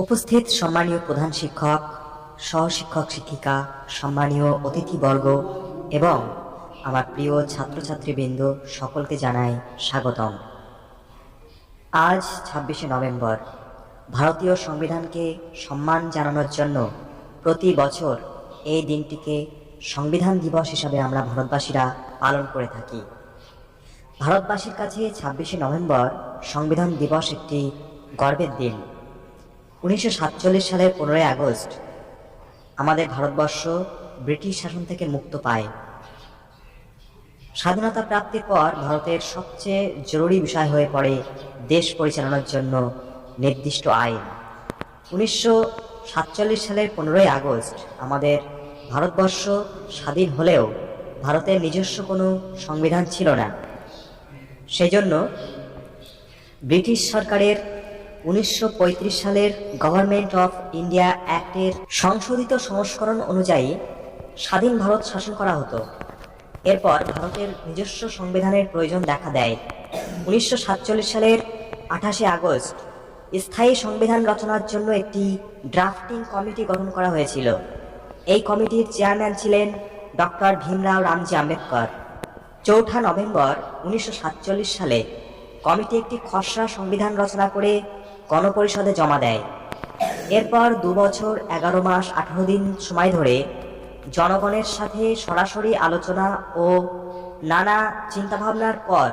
উপস্থিত সম্মানীয় প্রধান শিক্ষক, সহশিক্ষক শিক্ষিকা, সম্মানীয় অতিথিবর্গ এবং আমার প্রিয় ছাত্রছাত্রীবৃন্দ, সকলকে জানাই স্বাগতম। আজ ২৬শে নভেম্বর ভারতীয় সংবিধানকে সম্মান জানানোর জন্য প্রতি বছর এই দিনটিকে সংবিধান দিবস হিসাবে আমরা ভারতবাসীরা পালন করে থাকি। ভারতবাসীর কাছে ২৬শে নভেম্বর সংবিধান দিবস একটি গর্বের দিন। ১৯৪৭ সালের ১৫ই আগস্ট আমাদের ভারতবর্ষ ব্রিটিশ শাসন থেকে মুক্ত পায়। স্বাধীনতা প্রাপ্তির পর ভারতের সবচেয়ে জরুরি বিষয় হয়ে পড়ে দেশ পরিচালনার জন্য নির্দিষ্ট আইন। ১৯৪৭ সালের ১৫ই আগস্ট আমাদের ভারতবর্ষ স্বাধীন হলেও ভারতের নিজস্ব কোনো সংবিধান ছিল না। সেই জন্য ব্রিটিশ সরকারের ১৯৩৫ সালের গভর্নমেন্ট অফ ইন্ডিয়া অ্যাক্টের সংশোধিত সংস্করণ অনুযায়ী স্বাধীন ভারত শাসন করা হতো। এরপর ভারতের নিজস্ব সংবিধানের প্রয়োজন দেখা দেয়। ১৯৪৭ সালের ২৮শে আগস্ট স্থায়ী সংবিধান রচনার জন্য একটি ড্রাফটিং কমিটি গঠন করা হয়েছিল। এই কমিটির চেয়ারম্যান ছিলেন ডক্টর ভীমরাও রামজি আম্বেদকর। ৪ঠা নভেম্বর ১৯৪৭ সালে কমিটি একটি খসড়া সংবিধান রচনা করে গণপরিষদে জমা দেয়। এরপর ২ বছর ১১ মাস ১৮ দিন সময় ধরে জনগণের সাথে সরাসরি আলোচনা ও নানা চিন্তাভাবনার পর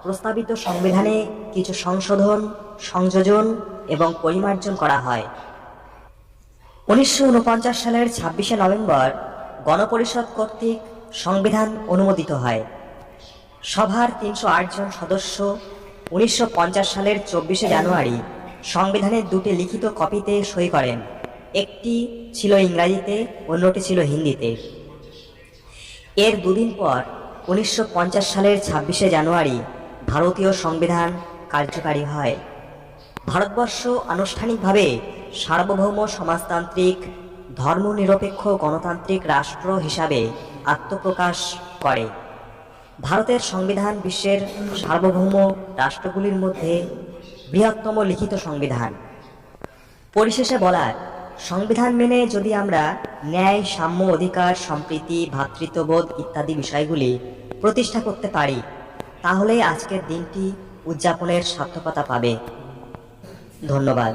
প্রস্তাবিত সংবিধানে কিছু সংশোধন, সংযোজন এবং পরিমার্জন করা হয়। ১৯৪৯ সালের ২৬শে নভেম্বর গণপরিষদ কর্তৃক সংবিধান অনুমোদিত হয়। সভার ৩০৮ জন সদস্য ১৯৫০ সালের ২৪শে জানুয়ারি সংবিধানের দুটি লিখিত কপিতে সই করেন। একটি ছিল ইংরাজিতে, অন্যটি ছিল হিন্দিতে। এর দুদিন পর ১৯৫০ সালের ২৬শে জানুয়ারি ভারতীয় সংবিধান কার্যকারী হয়। ভারতবর্ষ আনুষ্ঠানিকভাবে সার্বভৌম সমাজতান্ত্রিক ধর্মনিরপেক্ষ গণতান্ত্রিক রাষ্ট্র হিসাবে আত্মপ্রকাশ করে। ভারতের সংবিধান বিশ্বের সার্বভৌম রাষ্ট্রগুলির মধ্যে বৃহত্তম লিখিত সংবিধান। পরিশেষে বলার, সংবিধান মেনে যদি আমরা ন্যায়, সাম্য, অধিকার, সম্প্রীতি, ভ্রাতৃত্ববোধ ইত্যাদি বিষয়গুলি প্রতিষ্ঠা করতে পারি, তাহলেই আজকের দিনটি উদযাপনের সার্থকতা পাবে। ধন্যবাদ।